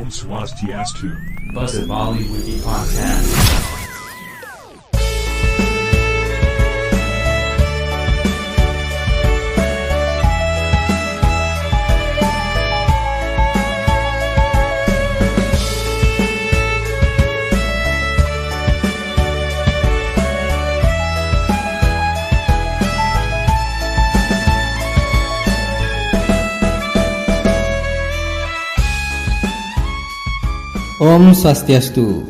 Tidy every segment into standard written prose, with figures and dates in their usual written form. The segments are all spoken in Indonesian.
Om Swastiastu. Bahasa Bali Wiki Podcast. Om Swastiastu.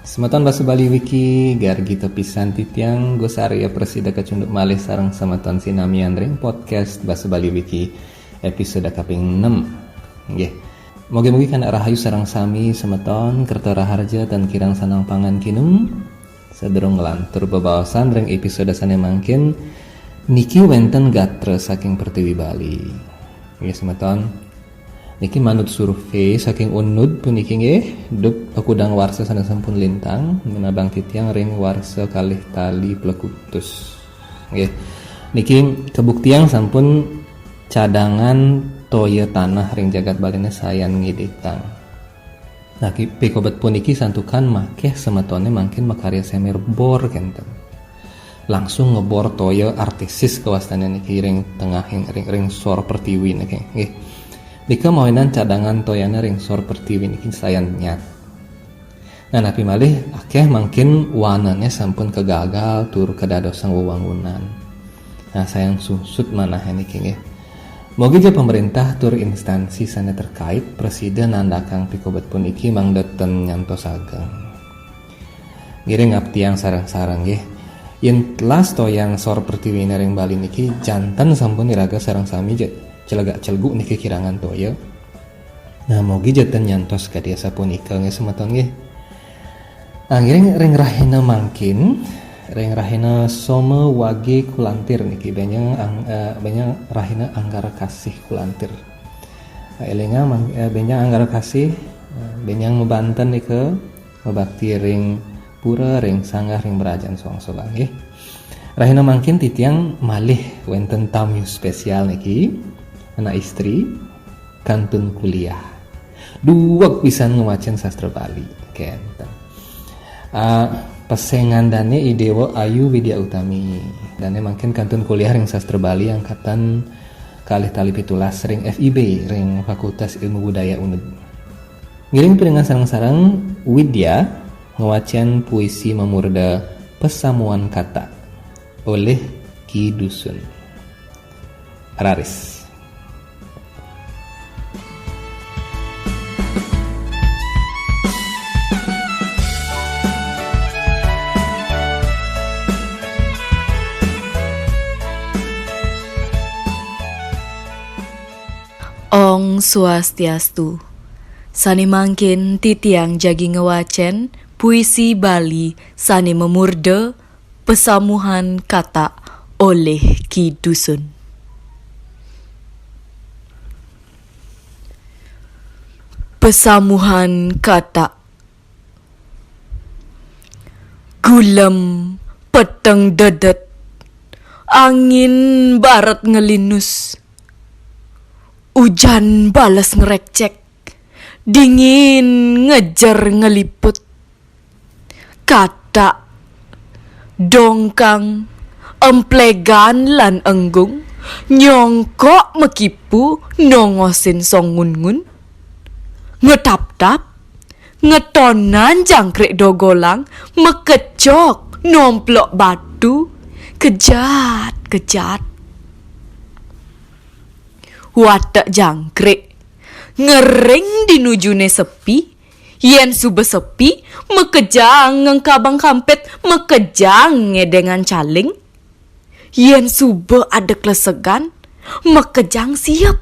Semeton Bahasa Bali Wiki gargi tepisan titiang Gosarya Presida Kacunduk Malih sareng semeton sinamian ring podcast Bahasa Bali Wiki episode kaping 6. Nggih. Moga-moga kana rahayu sareng sami semeton kerta raharja dan kirang sanang pangan kinum sadurung ngelantur bebaosan ring episode sane mangkin niki wenten gatre saking Pertiwi Bali. Nggih semeton. Niki manut survei saking UNUD puniki nggih dup akudang warsa sana sampun lintang menabang titiang ring warsa kalih tali plekutus. Nggih. Niki kebuktian sampun cadangan toya tanah ring jagat balina sayan ngiditang. Nah pikobat puniki santukan makeh semetone mangkin makarya semir bor kenten. Langsung ngebor toya artisis kewastane niki ring tengah ring sor Pertiwi niki nggih. Dika mawinan cadangan toyana ring sor Pertiwi niki sayan nyat. Nah napi malih akeh mangkin wananya sampun kegagal tur kedadosang wewangunan. Nah sayang susut manah niki nggih. Moga je pemerintah tur instansi sana terkait presiden nandakang pikobat pun iki mangdeten nyantos ageng. Giring abtiang sarang-sarang nggih. Yen telas toyang sor Pertiwi ring Bali niki jantan sampun iraga sareng sami celegak celgu niki kirangan toya. Nah mogi jatan nyantos kadia sapunika nge semeton nggih. Anggiring ring rahina mangkin ring rahina soma wage kulantir niki benyang rahina anggara kasih kulantir. Elinga benyang anggara kasih benyang mebanten niki mebakti ring pura ring sanggah ring berajan soang-soang nggih. Rahina mangkin titiang malih wenten tamu spesial niki. Anak istri kantun kuliah duwek pisan ngewacen sastra Bali kenten pesengan dane Idewo Ayu Widya Utami dane mungkin kantun kuliah ring sastra Bali angkatan kalih tali pitulas ring FIB ring Fakultas Ilmu Budaya UNUD. Ngiring pirengan sareng-sareng Widya ngewacen puisi memurda Pesamuan Kata oleh Ki Dusun. Raris. Om Swastiastu. Sani mangkin titiang jagi ngewacen puisi Bali sani memurde Pesamuhan Kata oleh Ki Dusun. Pesamuhan Kata. Gulem peteng dedet, angin barat ngelinus, ujan balas ngerekcek, dingin ngejar ngeliput. Kata dongkang, emplegan lan enggung, nyongkok mekipu nongosin songun-ngun. Ngetap-tap, ngetonan jangkrik dogolang, mekecok nomplok batu, kejat-kejat. Watak jangkrik ngering dinujune sepi, yen sube sepi mekejang ngengkabang kampet, mekejang ngedengan caling. Yen sube ada klesegan mekejang siap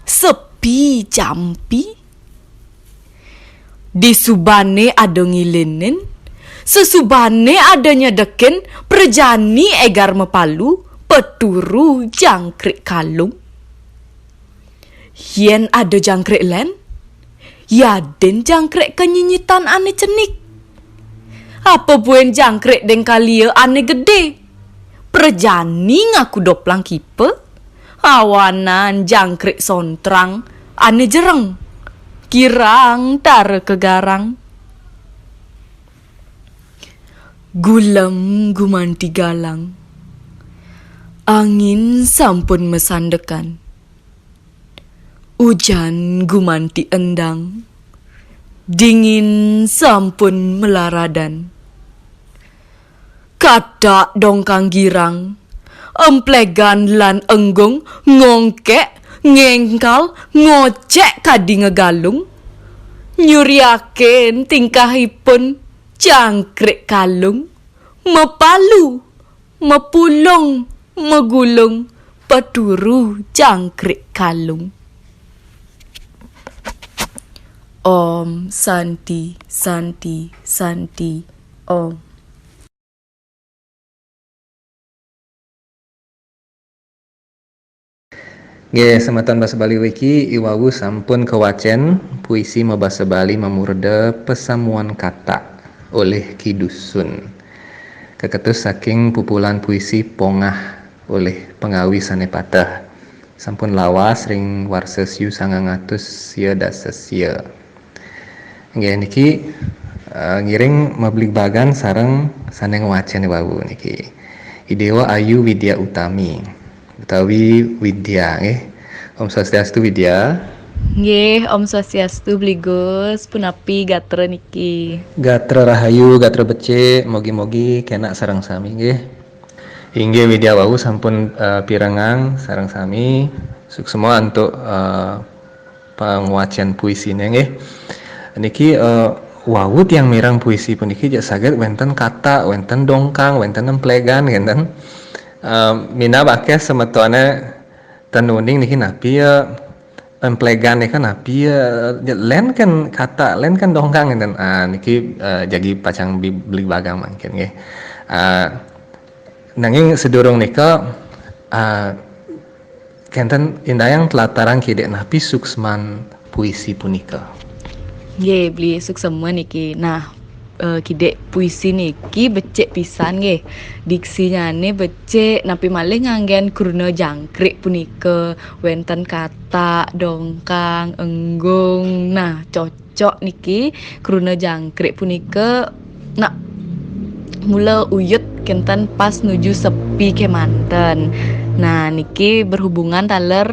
sepi jampi. Di subane ada ngilinin, sesubane ada nyedekin, perjani egar mepalu, peturu jangkrik kalung. Yen ada jangkrik len, yaden jangkrik kenyinyitan ane cenik. Apa buen jangkrik deng kalia ane gede, perjani ngaku doplang kipe, awanan jangkrik sontrang ane jereng, kirang tara kegarang. Gulam gumanti galang, angin sampun mesandekan, hujan gumanti endang, dingin sampun melaradan. Kata dongkang girang, emplegan lan enggung, ngongkek, ngengkal, ngocek kadi ngegalung, nyuriaken tingkahipun jangkrik kalung, mepalu, mepulung, megulung, peturu jangkrik kalung. Om Santi Santi Santi Om. Sematan Bahasa Bali Wiki iwawu sampun kewacen puisi Bahasa Bali memurda pesamuan kata oleh Ki Dusun. Keketus saking pupulan puisi Pongah oleh Pengawi Sanepatah. Sampun lawas ring warsesiu 900 sia dasa sia. Niki ngiring mablik bagan sareng saneng wacen iwawu niki. Idewa Ayu Widya Utami. Utawi Widya Om Swastiastu Widya. Nggih, Om Swastiastu Bligus punapi gatra niki. Gatra rahayu, gatra becik, mogi-mogi kena sareng sami nggih. Inggih Widya wau sampun pirengang sareng sami. Semua untuk penguacian puisine nggih. Niki wau tiang mirang puisi puniki jak saged wenten kata, wenten dongkang, wenten emplegan ngenten. Mina bakya semetone tenuning niki napi emplegan nih kan napi len kan kata len kan dongkang ngenten niki jadi pacang beli bagang mungkin nggih. Nanging sedurung nika kenten indayang telataran kidek napi suksman puisi punika. Nggih, beli suksema niki. Nah, kidek puisi niki becek pisan nggih. Diksinya nih becek napi malih nganggen kurna jangkrik punika, wenten kata, dongkang, enggung. Nah, cocok niki kurna jangkrik punika nak mula uyut kenten pas nuju sepi kemanten. Nah, niki berhubungan taler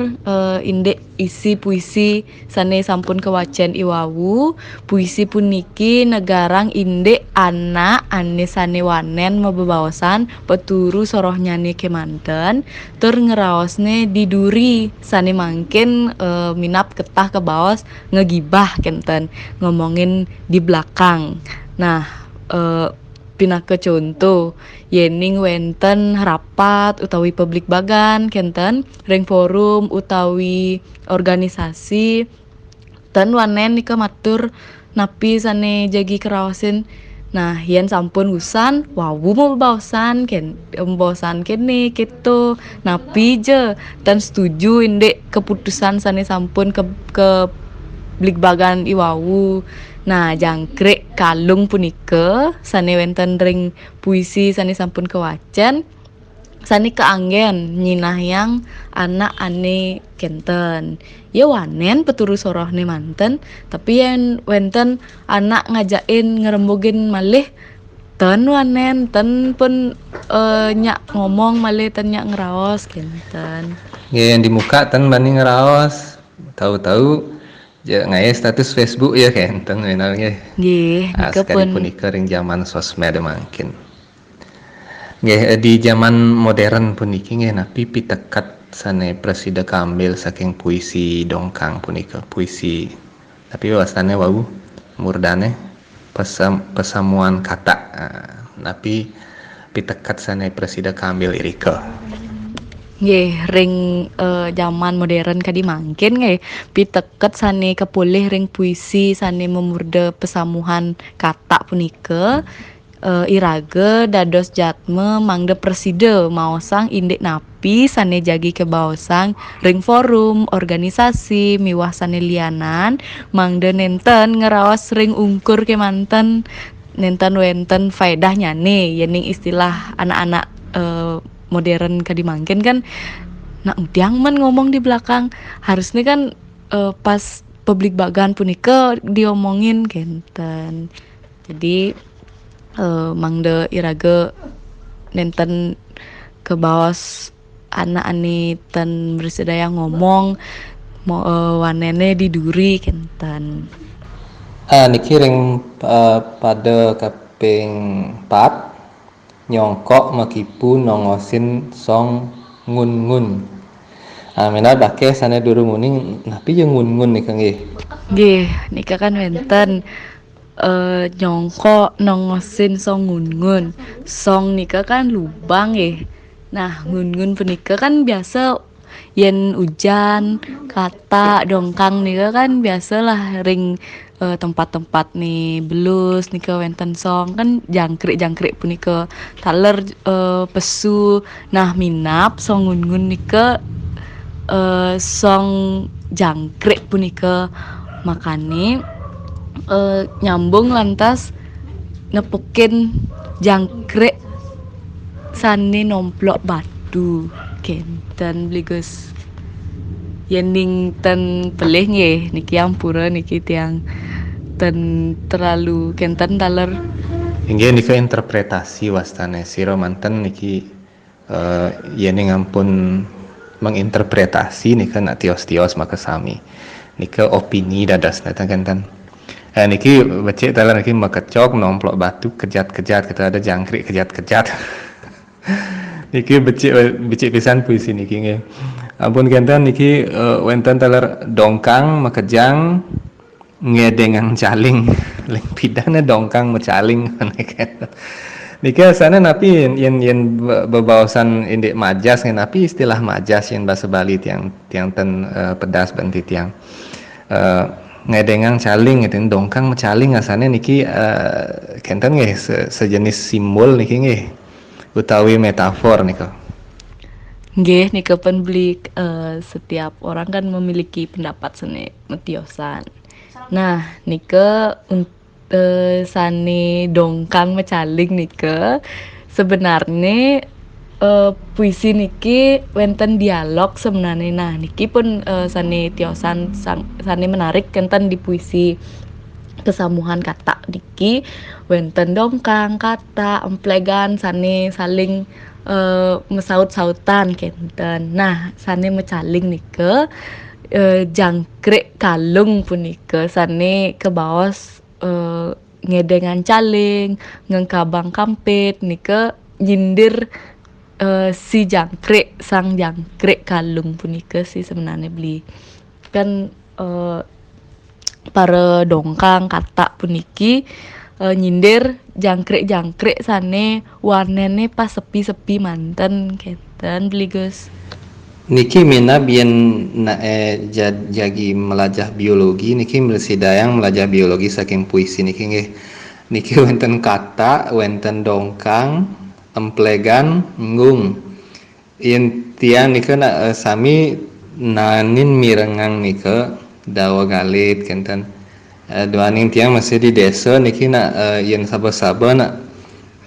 indek isi puisi sane sampun kewacen iwawu. Puisi puniki negarang indek anak ane sane wanen mebebaosan peturu sorohnyane kemanten tur ngeraosne diduri sane mangkin minap ketah ke baos ngegibah kenten ngomongin di belakang. Nah, pinake contoh yening wenten rapat utawi publik bagan kenten ring forum utawi organisasi dan wanen nika matur napi sane jagi keraosin. Nah, yen sampun usan wawu mau baosan baosan kene gitu napi je dan setuju indek keputusan sane sampun ke blik bagan iwawu. Nah, jangkrik kalung punika sane wenten ring puisi sane sampun kewacen sane keanggen nyinah yang anak ane kenten. Ya wanen peturu sorohne manten, tapi yang wenten anak ngajain ngerembugin malih ten wanen ten pun nyak ngomong malih ten nyak ngeraos kenten. Ya yang di muka ten banding ngeraos tahu-tahu ya ngai status Facebook ya kenten menalnya. Nggih, nika Sekali pun punika ring zaman sosmed mungkin. Nggih di zaman modern puniki nggih napi pitekat sane presida kambil saking puisi dongkang punika puisi tapi wasane wau murdane pesamuan kata napi pitekat sane presida kambil irika. nggih ring zaman modern kadi mangkin nggih piteket sane kepulih ring puisi sane memurde pesamuhan kata punika irage dados jatme mangde preside maosang indek napi sane jagi kebaosang ring forum organisasi miwah sane lianan mangde nenten ngeraos ring ungkur kemanten nenten wenten faedahnya nih yening istilah anak-anak modern kadi mangkin kan nak utiang men ngomong di belakang harusnya kan pas publik bagan punika diomongin kenten. Jadi mangde irage nenten ke bawas anak ani ten bersedaya ngomong wanene diduri kenten. Niki ring pada kaping 4 nyongkok makipu nongosin song ngun-ngun. Mena bake sana duru muning napi jeung ngun-ngun nika nggih. Nggih, nika kan wenten nyongkok nongosin song ngun-ngun. Song nika kan lubang nggih. Nah, ngun-ngun punika kan biasa yen hujan, kata, dongkang nika kan biasalah ring tempat-tempat nih belus nika wenten song kan jangkrik punika taler pesu. Nah, minap song ngun-ngun nika song jangkrik punika makane nyambung lantas nepukin jangkrik sane nomplok batu kenten bligus yening ten pelih nggih niki ampura niki tiang ten terlalu kenten taler Inggih nika interpretasi wastane sira manten niki yening ampun menginterpretasi nika nak tios-tios maka sami nika opini dadas neta kenten niki becik taler niki makecok nomplok batu kejat-kejat kita ada jangkrik kejat-kejat niki becik pisan puisi niki nggih ampun kenten niki wenten taler dongkang makejang ngedengang caling ling pidana dongkang mecaling niki asana napi yen bebawasan indik majas ngen napi istilah majas yen bahasa Bali tiang ten pedas banti tiang ngedengang caling itu dongkang mecaling asane niki kenten nggih sejenis simbol niki nggih utawi metafor nika. Nggih, nika pen beli setiap orang kan memiliki pendapat seni metiosan. Nah, nika sane dongkang mecaling nika sebenarnya puisi niki wenten dialog sebenarnya. Nah, niki pun sane tiosan sane menarik kenten di puisi kesamuhan kata niki wenten dongkang kata emplegan sane saling mesaut-sautan kenten. Nah, sane mecaling nika jangkrik kalung punika sane ke bawas ngedengan caling ngengkabang kampit nika nyindir si jangkrik sang jangkrik kalung punika sih sebenarnya beli kan para dongkang kata puniki nyindir jangkrik sane warnane pas sepi-sepi manten kenten beli Gus. Niki mina biyen jagi melajah biologi niki melesidayang melajah biologi saking puisi niki nggih. Niki wenten kata, wenten dongkang, emplegan, ngung. Yen tiang nika sami nanin mirengang nika dawa galit kenten. Duaning tiang masih di desa niki yen saba-saba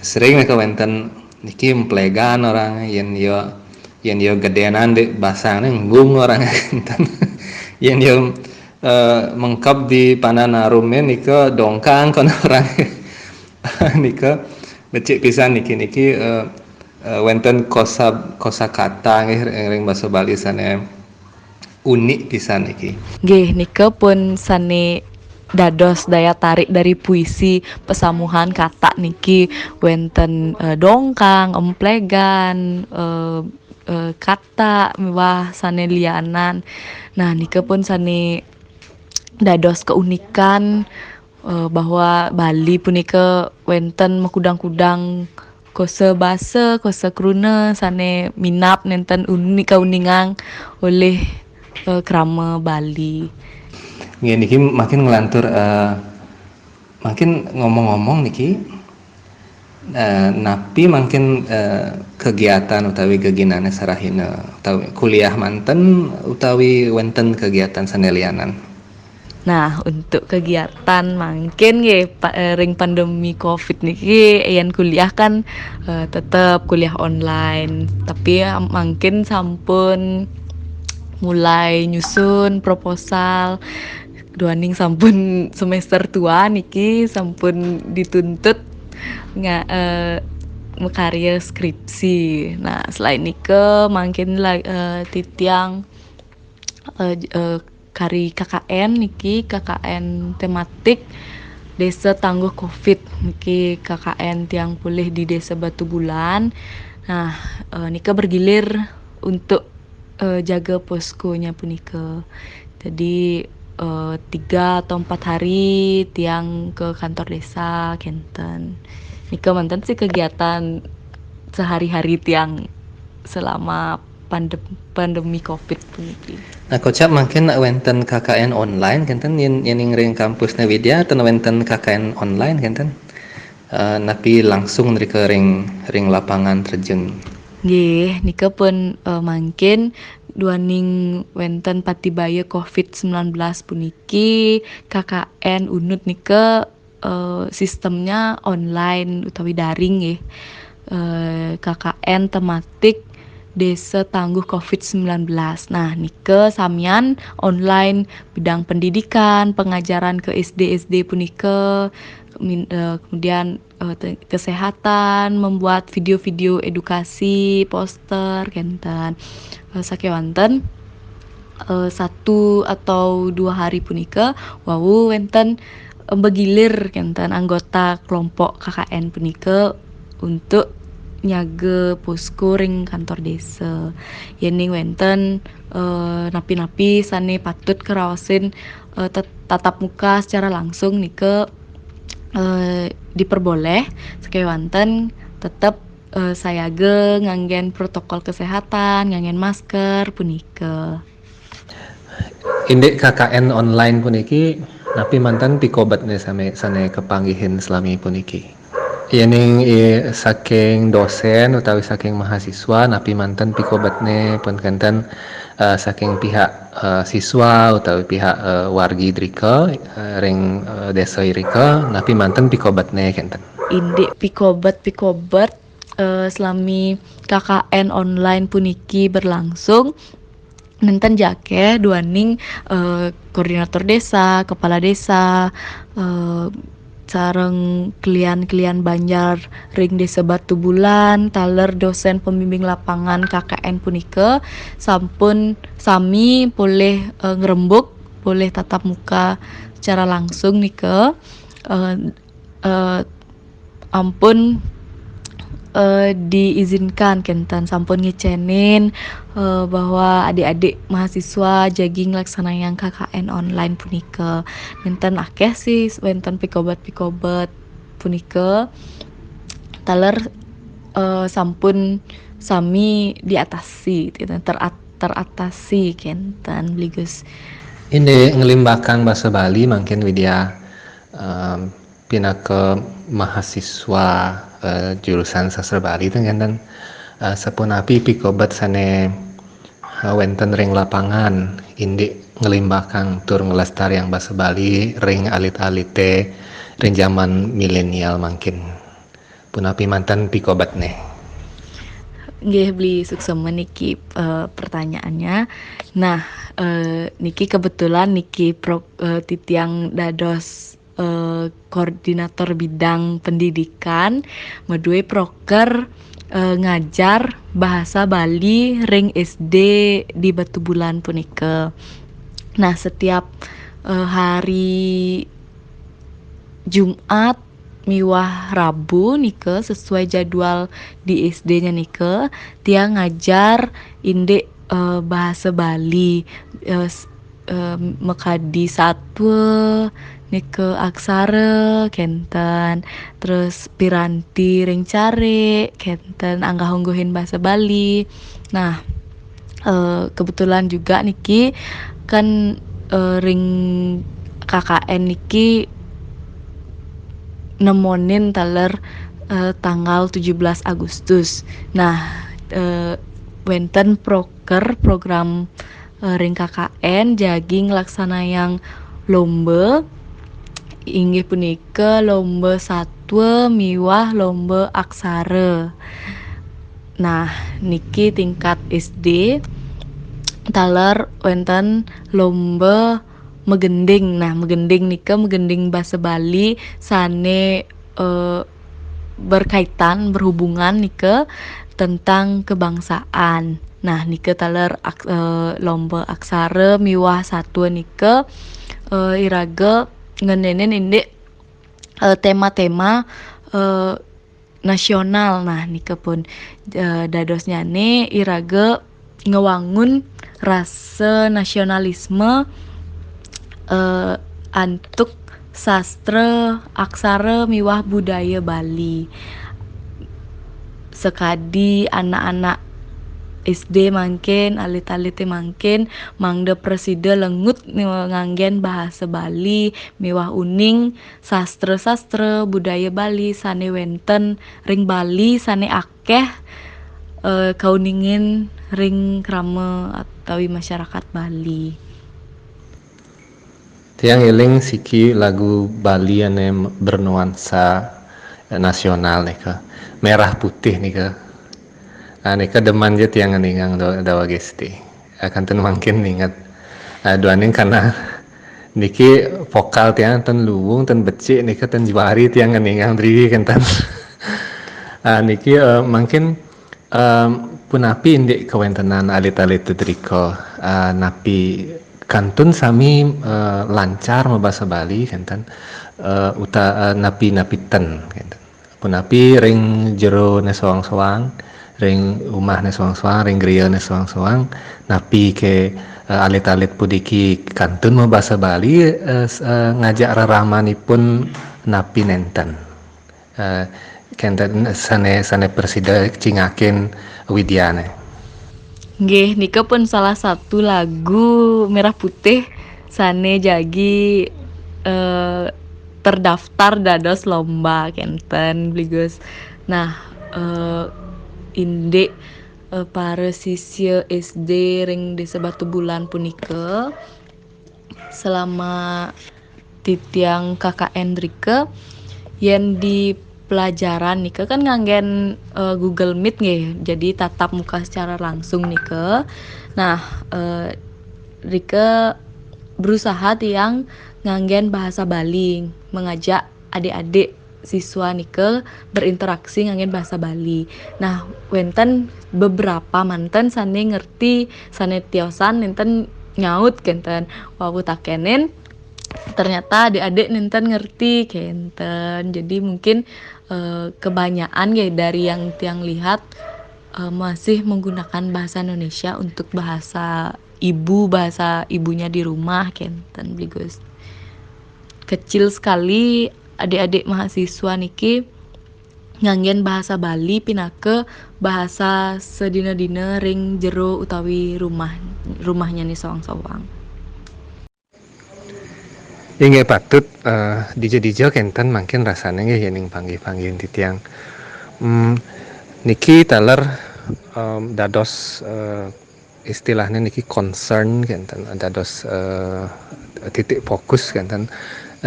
sering nika wenten niki emplegan orang yen yo gedeanan di basang ngung orang kenten. Yen yo mengkap di pananarume nika dongkang kon orang nika becik pisan niki wenten kosa kata nggih ring basa Bali sane unik pisan niki. Nggih nika pun sane dados daya tarik dari puisi pesamuhan kata niki wenten dongkang, emplegan, kata wah sane lianan. Nah nika pun sane dados keunikan bahwa Bali punika wenten makudang-kudang kosa basa, kosa kruna sane minap nenten unik kauningang oleh krama Bali. Nggih niki makin ngelantur makin ngomong-ngomong niki napi makin kegiatan utawi geginane sarahina utawi kuliah manten utawi wenten kegiatan sanelianan. Nah, untuk kegiatan mungkin ring pandemi Covid niki yen kuliah kan tetap kuliah online, tapi mungkin sampun mulai nyusun proposal duaning sampun semester tua niki sampun dituntut mekarya skripsi. Nah, selain nike makin titiang kari KKN niki KKN tematik Desa Tangguh Covid niki KKN tiang pulih di Desa Batu Bulan. Nah, nika bergilir untuk jaga poskonya punika. Jadi 3 atau 4 hari tiang ke kantor desa Kenten. Nika mantan sih kegiatan sehari-hari tiang selama pandemi Covid puniki. Nah, kocap mungkin nak wenten KKN online kenten yang ring kampusnya Widya atau wenten KKN online kenten. Napi langsung dari ke ring lapangan terjun. Nggih, nika pun mangkin duaning wenten patibaya Covid-19 puniki KKN unut nika sistemnya online utawi daring nggih. KKN tematik Desa Tangguh Covid-19. Nah, nike samian online bidang pendidikan, pengajaran ke SD punika, kemudian kesehatan, membuat video-video edukasi, poster, kenten. Sakewanten 1 atau 2 hari punika wau wenten begilir kenten anggota kelompok KKN punika untuk nyaga posko ring kantor desa. Yening wenten napi-napi sane patut kerawasin tatap muka secara langsung nike diperboleh sakewanten tetap sayaga nganggen protokol kesehatan, nganggen masker punike. Indek KKN online puniki napi mantan pikobat nih sane kepanggihin selami puniki. Yening saking dosen utawi saking mahasiswa napi mantan pikobatne pun kenten saking pihak siswa utawi pihak wargi drika ring desa irika napi mantan pikobatne kenten. Indik pikobat selami KKN online puniki berlangsung nenten jake duaning koordinator desa, kepala desa, sareng klian Banjar ring Desa Batu Bulan, taler dosen pembimbing lapangan KKN punika sampun sami boleh ngerembuk, boleh tatap muka secara langsung nika ampun diizinkan kenten sampun ngecenin bahwa adik-adik mahasiswa jaging laksanayan KKN online punika nenten akeh sih wenten pikobat punika taler sampun sami diatasi teratasi kenten bligus. Ini ngelimbakan bahasa Bali mungkin Widya pindah ke mahasiswa jurusan sastra Bali itu kan sepunapi pikobat sane wenten ring lapangan indik ngelimbahkan tur ngelestari yang bahasa Bali ring alit-alite ring zaman milenial mungkin punapi mantan pikobat nih. Nggih beli suksema niki pertanyaannya. Nah, niki kebetulan niki titiang dados koordinator bidang pendidikan medue proker ngajar bahasa Bali ring SD di Batu Bulan punika. Nah, setiap hari Jumat miwah Rabu nike sesuai jadwal di SD-nya nike tiang ngajar indek bahasa Bali mekadi satwa nike aksara kenten terus piranti ring care kenten angga honggohin bahasa Bali. Nah, kebetulan juga niki kan ring KKN niki nemonin taler tanggal 17 Agustus. Nah, wenten program ring KKN jaging laksana yang lomba inggih punika lomba satwa miwah lomba aksara. Nah, niki tingkat SD taler wenten lomba megending. Nah, megending nika megending bahasa Bali sane berkaitan berhubungan nika tentang kebangsaan. Nah, nika taler lomba aksara miwah satwa nika iraga ngenenen indek tema-tema nasional. Nah, nika pun dadosnya nih iraga ngewangun rasa nasionalisme antuk sastra aksara miwah budaya Bali. Sekadi anak-anak SD mangkin, alit-alit mangkin, mangda presida lengut nganggen bahasa Bali, miwah uning sastra-sastra budaya Bali sane wenten ring Bali sane akeh kauningin ring krama atawi masyarakat Bali. Tiang eling siki lagu Bali ane bernuansa nasional nih ke merah putih nih ke. Nika deman je tiang ngeningang dawa gesti. Akan ten mungkin ingat. Duaning karena niki vokal tiang ten luwung ten becik nika ten juari tiang ngeningang driwi kentan. Niki mungkin punapi indik kawentenan alit-alit triko napi kantun sami lancar bahasa Bali kenten napi ten kenten punapi ring jero ne soang-soang ring umah ne soang-soang ring griya ne soang-soang napi ke alit-alit pudiki kantun bahasa Bali ngajak raramanipun napi nenten kenten sane persida cingakin widyane. Nggih, nika pun salah satu lagu Merah Putih sane jagi terdaftar dados lomba kenten bligus. Nah, indek para siswa SD ring Desa Batu Bulan punika selama titiang KKN rike yen di pelajaran nika kan nganggen Google Meet nggih, jadi tatap muka secara langsung nika. Nah, Rika berusaha tiang nganggen bahasa Bali, mengajak adik-adik siswa nika berinteraksi nganggen bahasa Bali. Nah, wenten beberapa manten sane ngerti, sane tiosan nenten nyaut kenten wawu takenen. Ternyata adik-adik nenten ngerti kenten. Jadi mungkin kebanyakan ya dari yang tiang lihat masih menggunakan bahasa Indonesia untuk bahasa ibunya di rumah kenten bligus. Kecil sekali adik-adik mahasiswa niki nganggen bahasa Bali pinake bahasa sedina-dina ring jero utawi rumahnya nih sawang-sawang. Inge patut dijo kenten mungkin rasanya nggih ning panggih-panggih titiang niki taler dados istilahnya niki concern kenten dados titik fokus kenten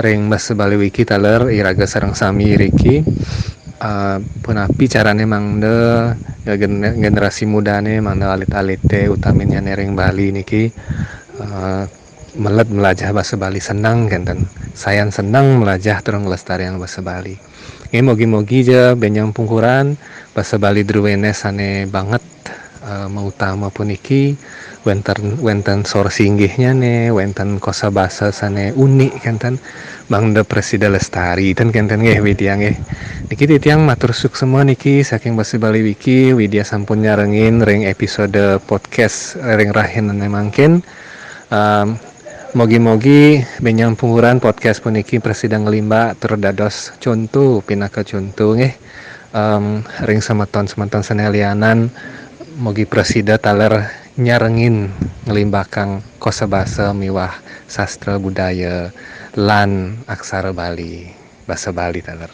ring bahasa Bali wiki taler iraga sareng sami iriki punapi carane mangde generasi mudane mangde alit-alite utaminya ring Bali niki melajah bahasa Bali senang kenten sayan senang melajah terus ngelestarian bahasa Bali ini mogi-mogi je benyang pungkuran bahasa Bali druwene sane banget mautama puniki wenten sor singgihnya ne wenten kosa bahasa sane unik kenten bangda presida lestari dan kenten nggih widya nggih niki titiang matur suk semua niki saking bahasa Bali wiki widya sampun nyarengin ring episode podcast ring rahin mangkin mogi-mogi benyang pungguran podcast puniki presida ngelimba terdados contoh pinaka contoh nggih ring semeton sanelianan mogi presida taler nyarengin ngelimbakang kosa basa miwah sastra budaya lan aksara Bali bahasa Bali taler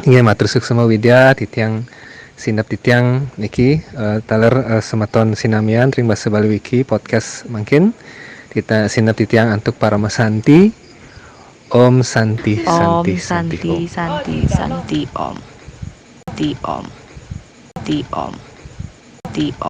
nggih matur suk semua widya titiang sindap titiang niki taler semeton sinamian ring bahasa Bali wiki podcast mungkin kita sindap titiang antuk para masanti Om Santi Santi Santi Santi Om Ti Om Ti Om Ti Om